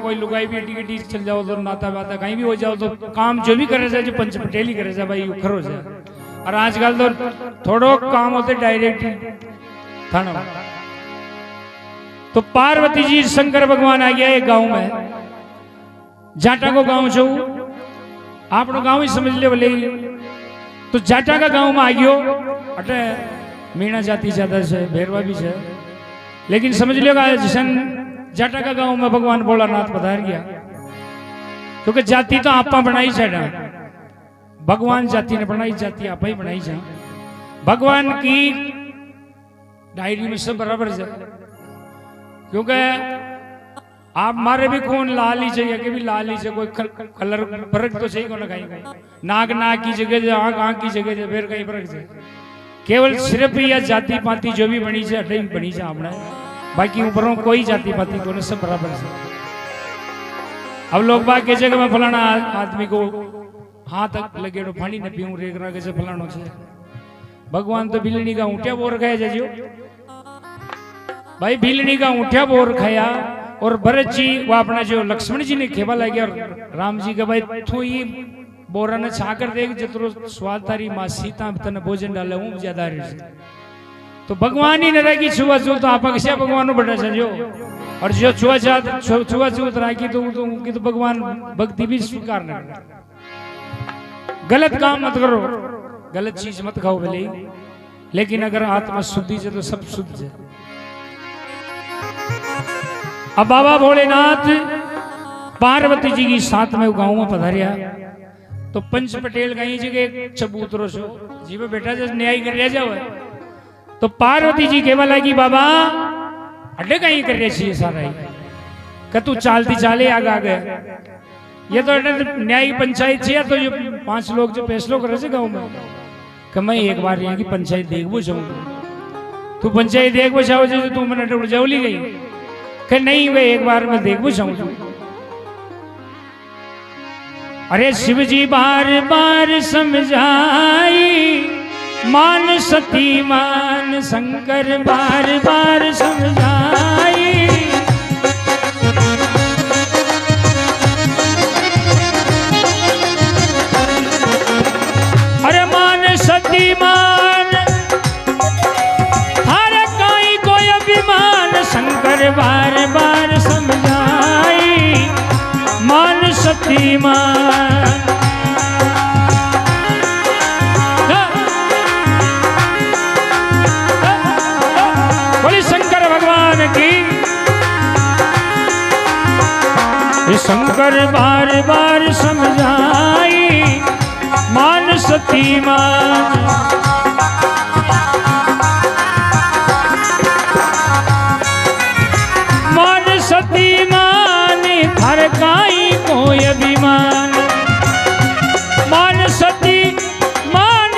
कोई लुगाई भी टिकट चल जाओ तो नाता वाता कहीं भी हो जाओ तो काम जो भी करे जो पंच पटेल ही करे भाई खरो जाए। और आजकल तो थोड़ो काम होते डायरेक्ट थाना। तो पार्वती जी शंकर भगवान आ गया एक गांव में, जाटा को गांव छो आप गांव ही समझ ले बोले। तो जाटा का गांव में आ गयो अटे मीणा जाति ज्यादा है, भैरवा भी है, लेकिन समझ लियो जैसन जाटा का गांव में भगवान भोलानाथ पधार गया। क्योंकि जाति तो आपा बनाई छा, भगवान जाति ने बनाई, जाति आपा ही बनाई छा। भगवान की डायरी में सब बराबर है। क्योंकि आप मारे भी कौन लाल ही चाहिए कि भी लाल ही चाहिए, कोई कलर फर्क तो चाहिए कौन कहीं नाक नाक की जगह, आंख आंख की जगह, फिर कहीं फर्क है। केवल सिर्फ या जाति पाति जो भी बनी है अटे बनी है हमने, बाकी ऊपरों कोई जाति पाति को सब बराबर से। अब लोग बात के जगह में फलाना आदमी को हाथ लगे तो पानी न पीऊं रेग रहा कैसे फलानो से। भगवान तो बिलनी का ऊँटिया बोर खाया जजो भाई, बिलनी का ऊँटिया बोर खाया। और भरत जी वो अपना जो लक्ष्मण जी ने खेवा लगे और राम जी का भाई तू ही बोरा ने छाकर देख जतरो स्वाद तारी माँ सीता तने भोजन डाले हूँ ज्यादा रही। तो भगवान ही न रहेगी छुआ छूत तो आप कैसे भगवान बड़ा समझो। और जो छुआ छूत राखी तो उनकी तो भगवान भक्ति भी स्वीकार न करे। गलत काम मत करो, गलत चीज मत खाओ भले, लेकिन अगर आत्मा शुद्धि से तो सब शुद्ध है। अब बाबा भोलेनाथ पार्वती जी की साथ में गांव में पधारिया। तो पंच पटेल कहीं जगह चबूतरो सो जी में बेटा जैसे न्याय कर रहा जाओ। तो पार्वती जी केवल है कि बाबा अड्डे कहीं कर रहे चाहिए सारा कि तू चालती चाले आगे आ गए। ये तो न्याय पंचायत चाहिए। तो ये 5 लोग जो फैसलो कर रहे थे गाँव में कि मैं एक बार यहाँ की पंचायत देखबो चाहूँ, तू पंचायत देखबो चाहो जो तू मैंने उड़ जाओली गई कि नहीं वे एक बार मैं देखबो चाहूँ। अरे शिव जी बार बार समझाई मान सती मान, शंकर बार बार समझाई। अरे मान सती मान, हर काई कोई अभिमान, शंकर बार बार समझाई मान सती मान। बोली शंकर भगवान की। शंकर बार बार समझाई मान सती मान। मान सती मान हर काई कोई अभिमान, मान सती मान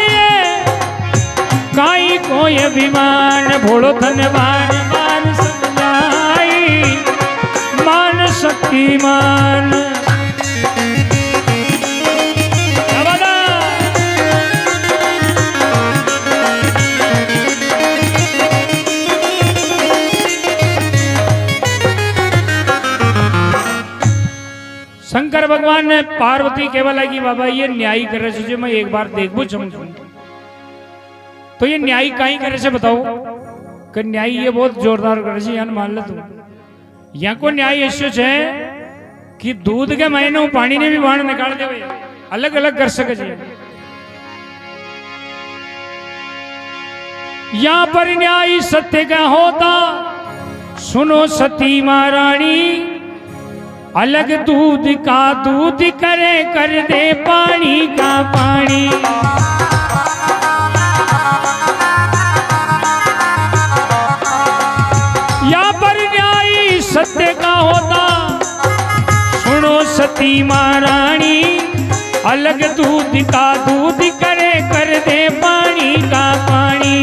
काई कोई अभिमान। भोलो धनवान मान समझाई मान सती मान। शंकर भगवान ने पार्वती केवल है कि बाबा ये न्याय कर रहे जो मैं एक बार देखबो चाहूँ। तो ये न्याय कहीं करे से बताओ कि न्याय ये बहुत जोरदार करे से यान मान ले तू। यहाँ को न्याय ऐसे है कि दूध के महीनों पानी ने भी बाण निकाल दे, अलग अलग कर सके। यहाँ पर न्याय सत्य का होता सुनो सती महारानी, अलग दूध का दूध करे कर दे पानी का पानी। यहाँ पर न्याय सत्य का होता सुनो सती महारानी, अलग दूध का दूध करे कर दे पानी का पानी।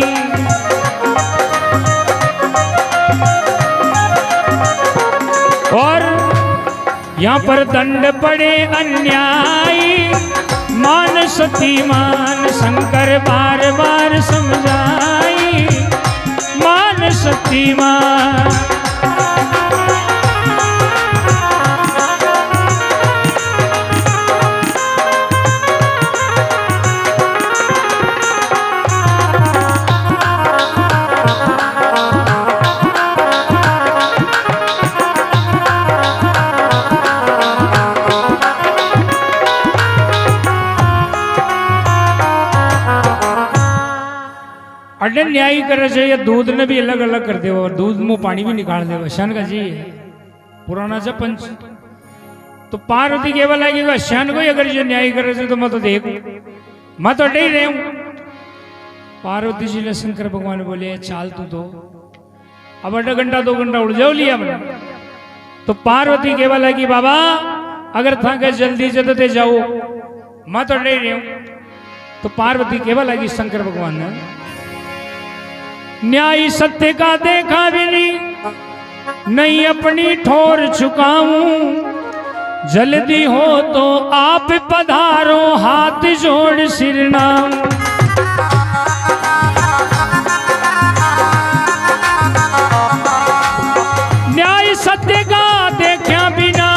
और यहाँ पर दंड पड़े अन्यायी मान सती मान, शंकर बार बार समझाई मान सती मान। अडे न्याय करे से ये दूध ने भी अलग अलग कर दे और दूध मुंह पानी भी निकाल दे श्यान का जी है पुराना से पंच। तो पार्वती केवल आएगी श्यान को अगर जो न्याय करे से तो मैं तो देख मैं तो डे रही हूं। पार्वती जी ने शंकर भगवान बोले चाल तू तो अब आधा घंटा 2 घंटा उड़ जाओ लिया मैंने। तो पार्वती केवल है कि बाबा अगर था के जल्दी जल्दी जाओ मैं तो डे रही हूं। तो पार्वती केवल है कि शंकर भगवान ने न्याय सत्य का देखा भी नहीं अपनी ठोर चुकाऊं जल्दी हो तो आप पधारो हाथ जोड़ सिरनाम। न्याय सत्य का देखा बिना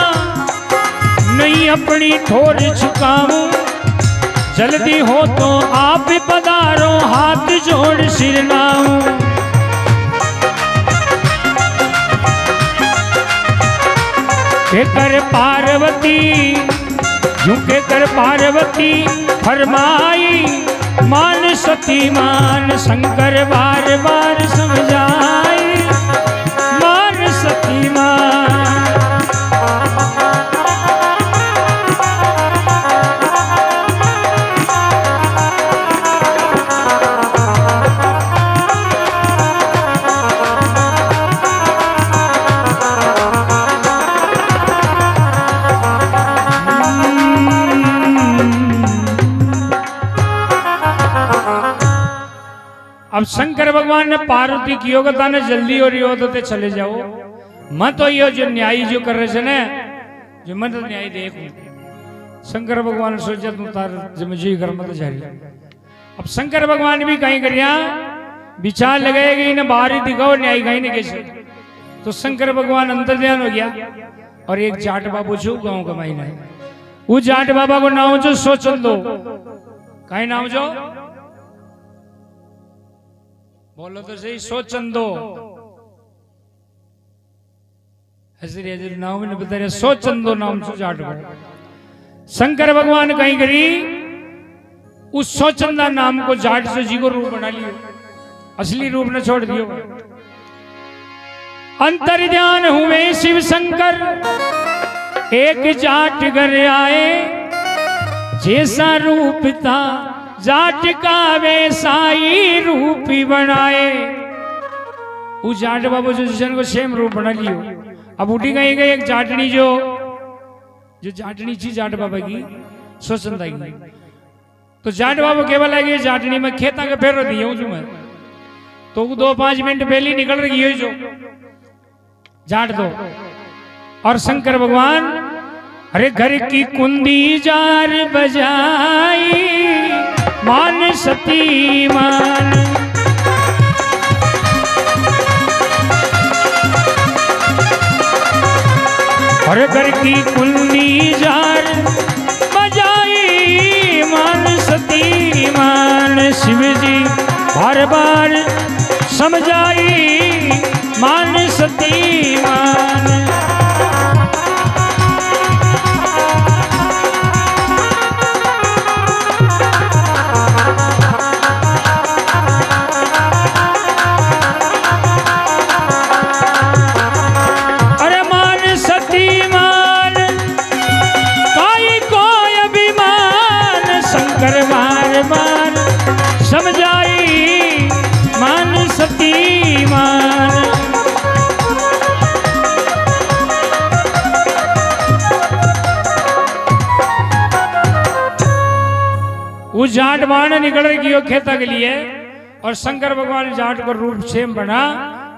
नहीं अपनी ठोर चुकाऊं जल्दी हो तो आप पधारो हाथ जोड़ सिरनाऊं। के कर पार्वती झुके कर पार्वती फरमाई मान सती मान शंकर बार बार समझाई मान सती मान। अब शंकर भगवान ने पार्वती की योग्यता ने जल्दी और योग्यते चले जाओ मैं तो ये जो न्याय जो कर रहे थे ना जो मैं तो न्याय देखूं। शंकर भगवान ने सोचा तुम तार जी कर मत जारी। अब शंकर भगवान भी कहीं करिया विचार लगाएगी ना बाहर ही दिखाओ न्याय कहीं नहीं कैसे। तो शंकर भगवान अंतर ध्यान हो गया और एक जाट बाबू छू गाँव का महीना है वो जाट बाबा को नाम जो सोचन दो कहीं नाम जो बोलो तो सही सोचन दो हजरी हजरी नाम ने बता रहे सोचन दो नाम से जाट को। शंकर भगवान कहीं करी उस सोचंदा नाम को जाट से जी को रूप बना लियो असली रूप ने छोड़ दियो। अंतर ध्यान हुए शिव शंकर एक जाट घर आए जैसा रूप था जाट का वैसाई रूप ही बनाए। उस जाट बाबू जो को सेम रूप बना लियो। अब उठी गई एक जाटनी जो जाटनी थी जाट बाबा की स्वचंदा की। तो जाट बाबू केवल है जाटनी में खेता का फेर दिया हूं मैं तो 2-5 मिनट पहले निकल रही है जो जाट दो। और शंकर भगवान अरे घर की कुंदी जार बजाई मान सती मान। और घर की कुंदी जार बजाई मान सती मान। शिव जी बार बार समझाई मान सती मान। समझाई मान सती मान। वो जाट बाण निकल रही हो खेता के लिए और शंकर भगवान जाट को रूप सेम बना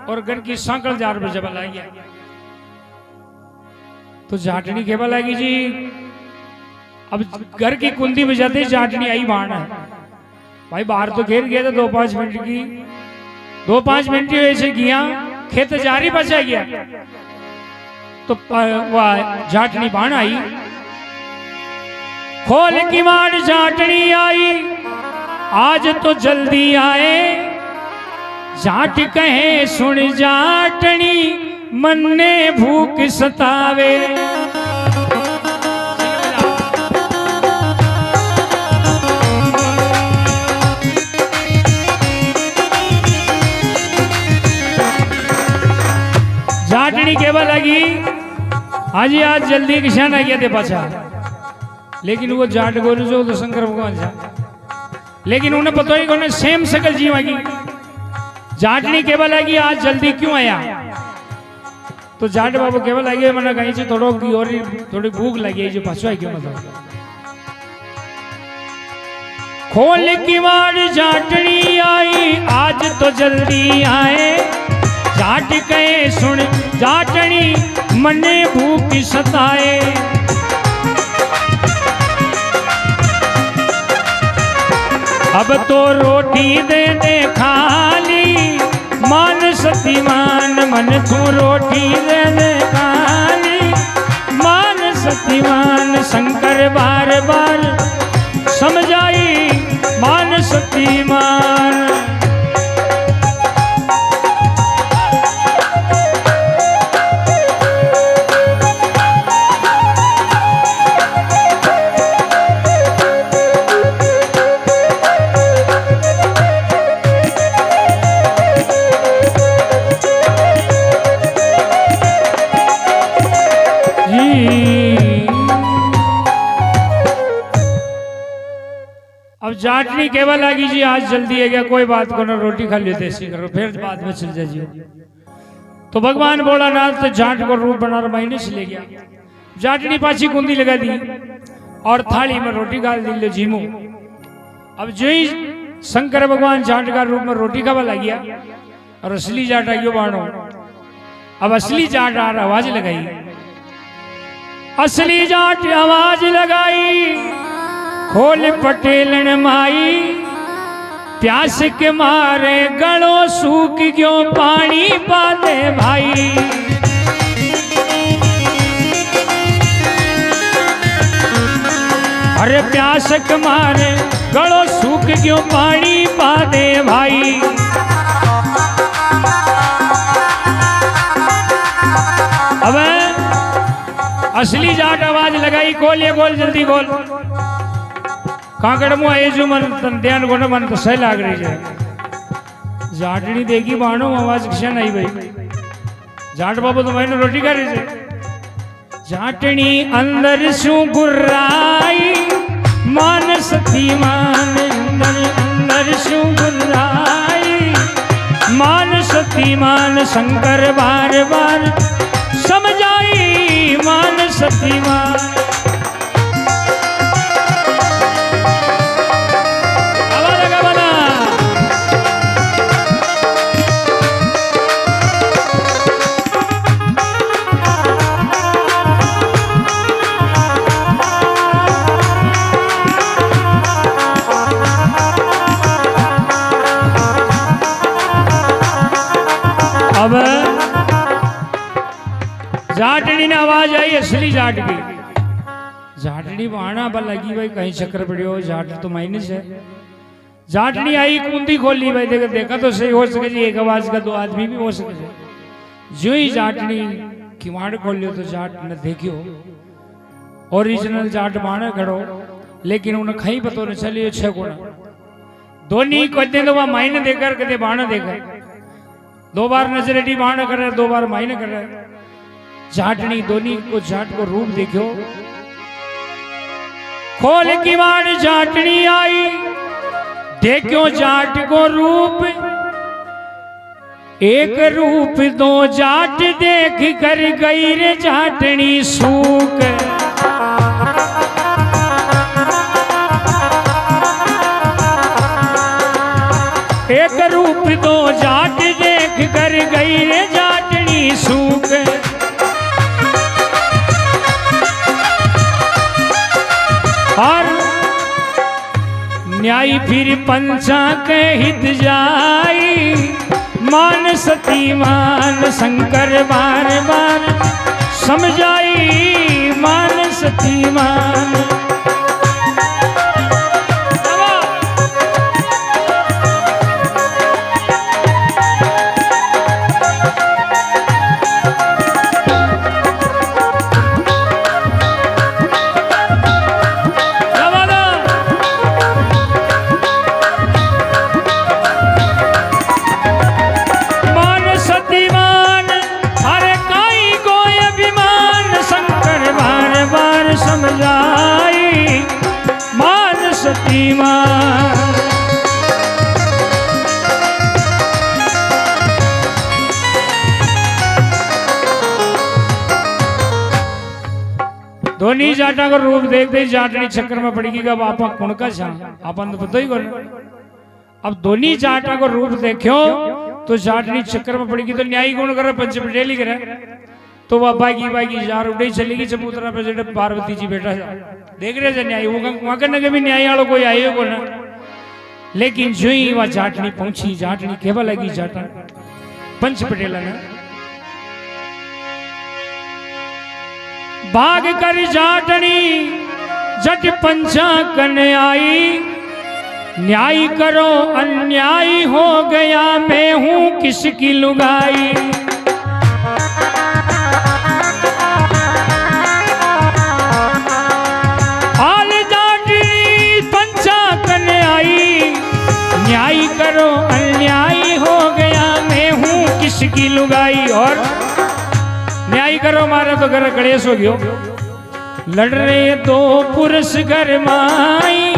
और घर की सांकल जार पर जबल आ गया। तो जाटनी केवल आएगी जी अब घर की कुंदी बजाते जाटनी आई बाण है भाई बाहर तो घेर गया था 2-5 मिनट की 2-5 मिनट ऐसे किया खेत जारी बचा गया। तो वह जाटनी बाण आई खोल की मार जाटनी आई आज तो जल्दी आए। जाट कहे सुन जाटनी मन ने भूख सतावे। जाटनी केवा लगी हाजी आज जल्दी किसान आ गया थे पाछा, लेकिन वो जाट गोरू जो तो शंकर भगवान जा, लेकिन उन्हें पता ही उन्हें सेम सकल जीव आगी। जाटनी केवा लगी आज जल्दी क्यों आया, तो जाट बाबू केवा लगे मैंने कहीं से थोड़ी भूख लगी जो पाछो आई क्यों मतलब। खोल की बार जाटनी आई आज तो जल्दी आए, जाट कहे सुन जाटनी मने भूख सताए। अब तो रोटी दे दे खाली मान सती मान, मन तू रोटी दे दे खाली मान सती मान। शंकर बार बार समझाई मान सती मान। अब जाटनी केवा लगी जी आज जल्दी है क्या, कोई बात को ना रोटी खा लेते ऐसी करो फिर बाद में चल जाइए। तो भगवान भोलानाथ तो जाट को रूप बना महीने से ले गया, जाटनी पाछी कुंदी लगा दी और थाली में रोटी डाल दी ले जीमो। अब जो ही शंकर भगवान जाट का रूप में रोटी खावा लग गया और असली जाट आ गया बाणो। अब असली जाट आवाज लगाई, असली जाट आवाज लगाई, खोल पटेलन माई प्यास के मारे गलो सूख गयो पानी पा दे भाई। अरे प्यास के मारे गलो सूख गयो पानी पा दे भाई। अब असली जाट आवाज लगाई, खोल ये खोल जल्दी खोल। काकड़ मुआ ये जो मन ध्यान को मन तो सही लाग रही है। जाटनी देखी बाणो आवाज किसान आई भाई, जाट बाबू तो मैंने रोटी खा रही है। जाटनी अंदर शू गुर्राई मान सती मान, अंदर शू गुर्राई मान सती मान। शंकर बार बार समझाई मान सती मान। अब जाटनी ने आवाज आई असली जाट की, जाटनी बाणा पर लगी भाई कहीं चक्कर पड़ियो, जाट तो माइनस है। जाटनी आई कुंदी खोली भाई, देखा तो सही हो सके जी एक आवाज का दो आदमी भी हो सके। जो ही जाटनी किवाड़ खोलियो तो जाट ने देखियो ओरिजिनल जाट बाणा खड़ो, लेकिन उन्हें कहीं पता न चलियो छह गुणा दोनों कदे तो वह मायने देकर कदे बाणा देकर, दो बार नजरेटी बाण कर रहे, दो बार मायने कर रहे। जाटनी दोनी को जाट को रूप देखो, खोल की बाण जाटनी आई देखो जाट को रूप। एक रूप दो जाट देख कर गई रे जाटनी सूक। एक रूप दो जाट देख कर गई रे जाटनी सूक। और न्याय फिर पंचा के हित जाई मान सती मान। शंकर बार बार समझाई मान सती मान। धोनी जाटा को रूप देखते ही जाटनी चक्कर में पड़ेगी अब आप कौन का छा अपन तो पता ही कौन। अब धोनी जाटा को रूप देखो तो जाटनी चक्कर में पड़ेगी तो न्याय कौन करे पंच पटेल ही करे। तो वह बागी जार उड़े चलेगी चबूतरा पे जेठे पार्वती जी बैठा देख रहे थे न्याय वहां के भी न्याय वालों कोई आए को ना। लेकिन जो ही वह जाटनी पहुंची जाटनी केवल लगी जाटा पंच पटेल ने भाग कर जाटनी जट पंचा कन आई न्याय करो अन्याय हो गया मैं हूं किसकी लुगाई। हाल जाटनी पंचा कन आई न्याय करो अन्याय हो गया मैं हूं किसकी लुगाई। और न्याय करो मारे तो घर कलेश हो गयो। लड़ रहे दो पुरुष घर माई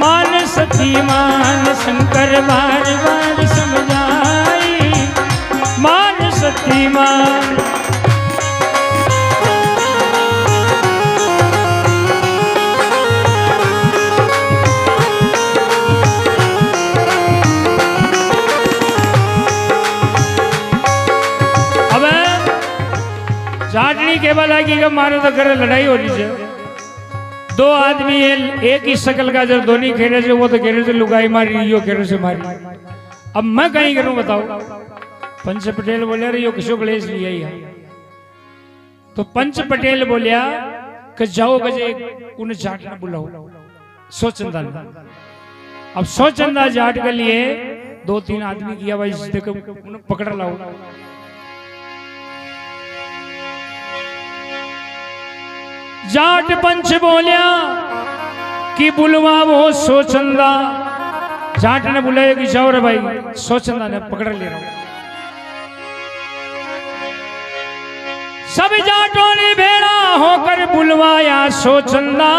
मान सती मान शंकर बार बार समझाई मान सती मान। जाटनी केवल आएगी कि मारे तो करे लड़ाई हो रही है। दो आदमी एक ही शकल का जब धोनी खेले से वो तो खेले से लुगाई मारी यो खेले से मारी। अब मैं कहीं करूं बताओ। पंच पटेल बोले यो किसो कलेश लिया ही है। तो पंच पटेल बोलिया कि जाओ गजे उन्हें जाट ना बुलाओ सोचंदा। अब सोचंदा जाट के लिए 2-3 आदमी किया भाई देखो उन्हें पकड़ लाओ। जाट पंच बोलिया कि बुलवा वो सोचंदा। जाट ने बुलाया कि जाओ रे भाई सोचंदा ने पकड़ ले रहा हूं। सब जाटों ने भेड़ा होकर बुलवाया सोचंदा।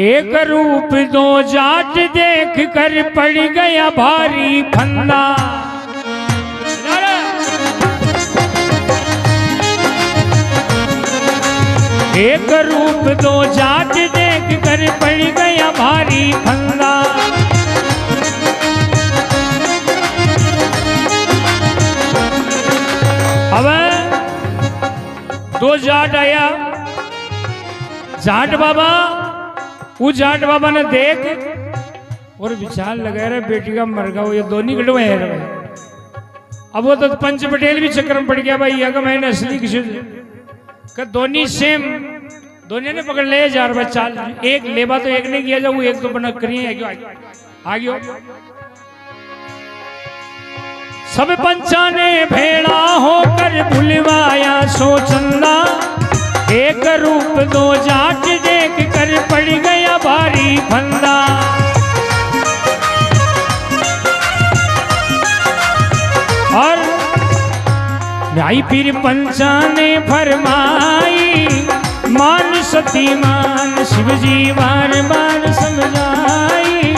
एक रूप दो जाट देख कर पड़ गया भारी फंदा। एक रूप दो जाट देख कर पड़ गया भारी फंदा। अब दो जाट आया। जाट बाबा वो जाट बाबा ने देख और विचार लगा रहे बेटी का मर गया ये दोनों गड़वा है रहे। अब वो तो पंच पटेल भी चक्कर में पड़ गया भाई अगर मैंने असली किसी दोनों सेम दोनों ने पकड़ ले जा रहा चाल एक लेबा तो एक ने किया जाओ एक तो बना करिए आगे। सब पंचा ने भेड़ा होकर बुलवाया सोचंदा। एक रूप दो जाट देख कर पड़ गया भारी फंदा। और न्याय पीर पंचा ने फरमाई मान सती मान शिवजी बार बार समझाई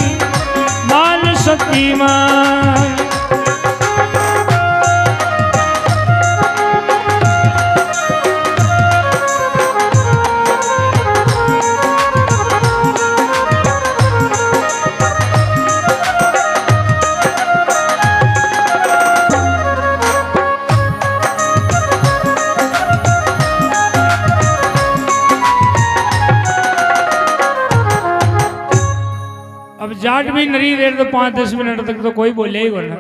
मान सती मान। जाट भी नरी देर तो 5-10 मिनट तक तो कोई बोले ही बोलना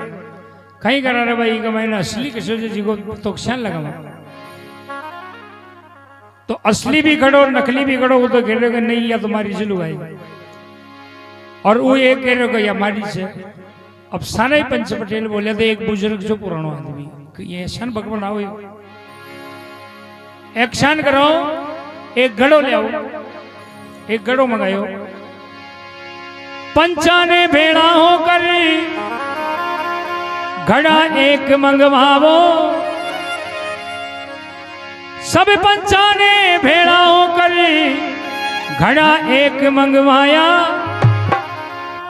कहीं करा रहे भाई का मैंने असली किसी जी को तो क्षण लगा तो असली भी खड़ो और नकली भी खड़ो वो तो कह रहे नहीं या तुम्हारी से लुगाई और वो एक कह रहे या हमारी से। अब सारे पंच पटेल बोले थे एक बुजुर्ग जो पुराना आदमी ये क्षण भगवान आओ एक्शन करो एक घड़ो ले आओ एक घड़ो मंगायो। पंचा ने भेड़ा होकर घड़ा एक मंगवावो। सब पंचा ने भेड़ा होकर घड़ा एक मंगवाया।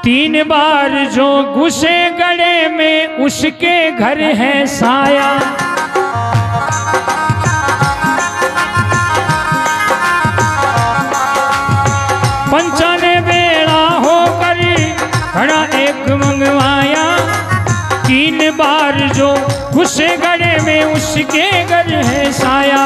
3 बार जो घुसे गड़े में उसके घर है साया। उसके घर है साया।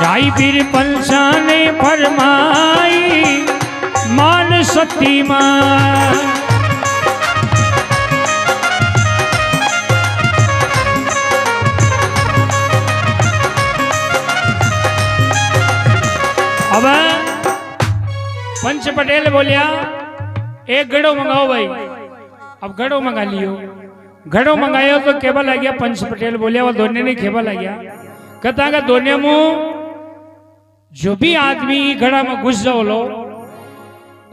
न्याय फिर पंचा ने फरमाई मान सती मां। अब पंच पटेल बोलिया एक घड़ो मंगाओ भाई। अब घड़ो मंगा लियो। घड़ो मंगायो तो केवल आ गया। पंच पटेल बोलिया वो दोने ने केवल आ गया। कहता का दोने मुंह जो भी आदमी घड़ा में घुस जाओ लो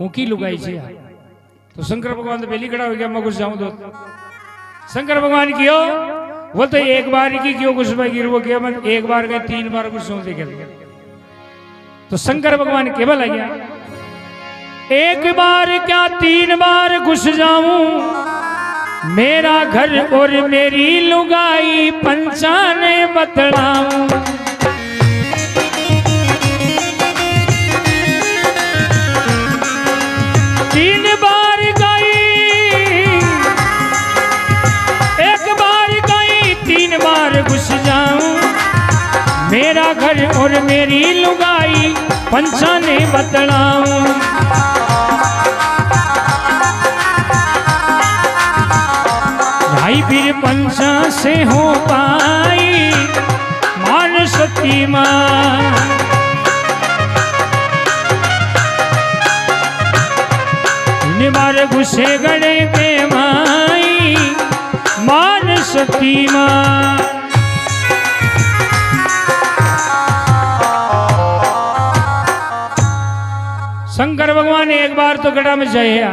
ऊकी लुगाई छे। तो शंकर भगवान तो पहली घड़ा हो गया मैं घुस जाऊं तो शंकर भगवान कियो वो तो एक बार की क्यों घुस गिर वो किया मैं एक बार गए 3 बार घुसूं देखे। तो शंकर भगवान केवल आ गया एक बार क्या 3 बार घुस जाऊं मेरा घर और मेरी लुगाई पंचा ने बतलाऊं। मेरा घर और मेरी लुगाई पंचा ने बतलाऊं। भाई फिर पंचा से हो पाई मान सती मां। बार घुसे गड़े के माई मान सती मां। शंकर भगवान ने एक बार तो गड़ा में जाया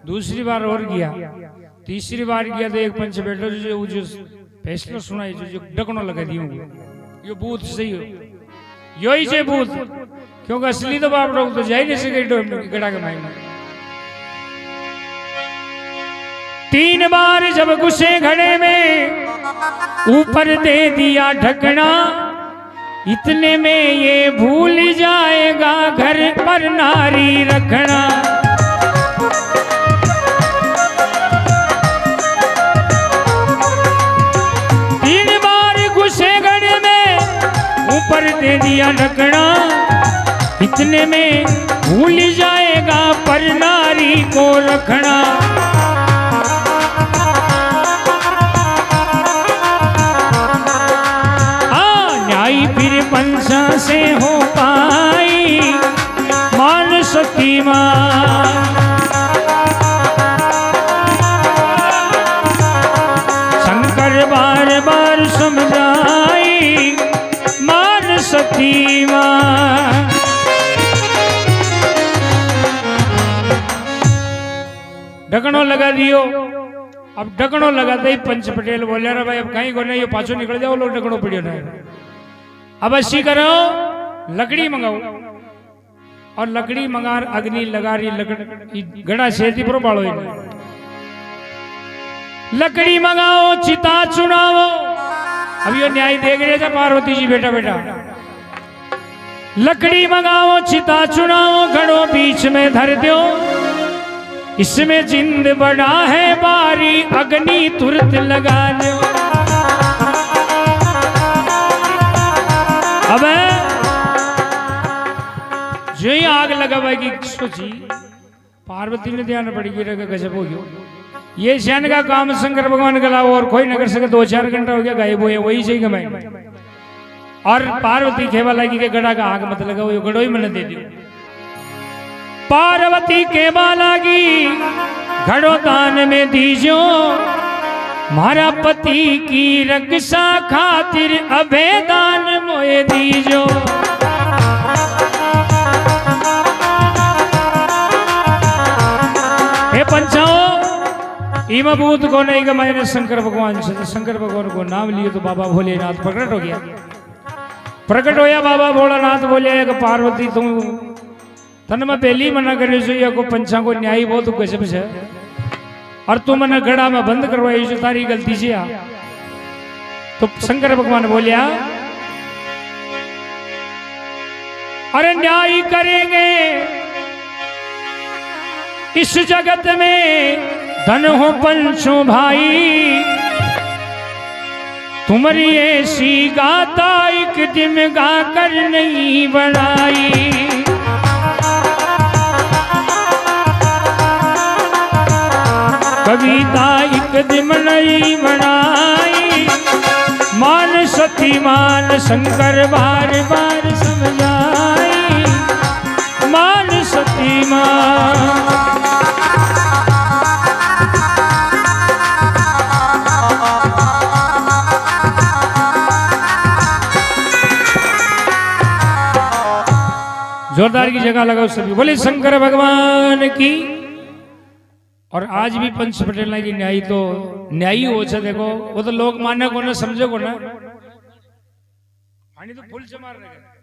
दूसरी बार और गया तीसरी बार गया तो एक पंच बैठो जो फैसला सुनाई जो डकनो लगा दियो यो भूत सही हो यो ही से भूत क्योंकि असली तो बाप लोग तो जा ही नहीं सके गड़ा के मायने। 3 बार जब घुसे घड़े में ऊपर दे दिया ढकना इतने में ये भूल जाएगा घर पर नारी रखना। ऊपर दे दिया ढकना इतने में भूल जाएगा पर नारी को रखना। न्याय फिर पंचा से हो पाई मान सती मां। शंकर बार बार समझाई सती मां। ढकनो लगा दियो। अब ढकनो लगाते ही पंच पटेल बोले रे भाई अब कहीं को नहीं ये पाछो निकल जाओ लोग ढकनो पड़ियो ना। अब ऐसी करो लकड़ी मंगाओ और लकड़ी मंगा अग्नि लगा रही लकड़ी गड़ा सेती पर बाड़ो लकड़ी मंगाओ चिता चुनावो। अब यो न्याय देख रहे थे पार्वती जी बेटा बेटा लकड़ी मंगाओ चिता चुनाओ घड़ो बीच में धर दो इसमें जिंद बड़ा है बारी अग्नि तुरंत लगा दो। अब जो ही आग लगाएगी सोची पार्वती ने ध्यान पड़ेगी गजब हो गया ये शैन का काम शंकर भगवान का लाओ और कोई न कर सके 2-4 घंटा हो गया गायब हो वही सही कमाई। और पार्वती खेवा लगी के गड़ा का आग मत लगाओ ये गड़ो ही मैंने दे दियो। पार्वती केवा लगी घड़ो दान में दीजो मारा पति की रक्षा खातिर अभेदान मोए दीजो। हे पंचाओ इमा भूत को नहीं कमाए ने शंकर भगवान से शंकर भगवान को नाम लिए तो बाबा भोलेनाथ प्रकट हो गया। प्रकट होया बाबा भोलेनाथ बोले पार्वती तुम तन मैं पहली मना करियो को पंचा को न्याय बहुत गजब से और तू मैंने गड़ा में बंद करवाई जो तारी गलती से आ। तो शंकर भगवान बोलिया अरे न्याय करेंगे इस जगत में धन हो पंचों भाई तुम्हारी ऐसी गाता एक दिन गा कर नहीं बनाई। कविता एक दिन नहीं बनाई मान सती मान शंकर बार बार समझाई मान सती मान। जोरदार की जगह लगाओ सभी, बोले शंकर भगवान की। और आज भी पंच पटेल की न्यायी तो न्यायी हो छे, देखो वो तो लोग माने को ना समझे को ना, तो फुल से मार रहे।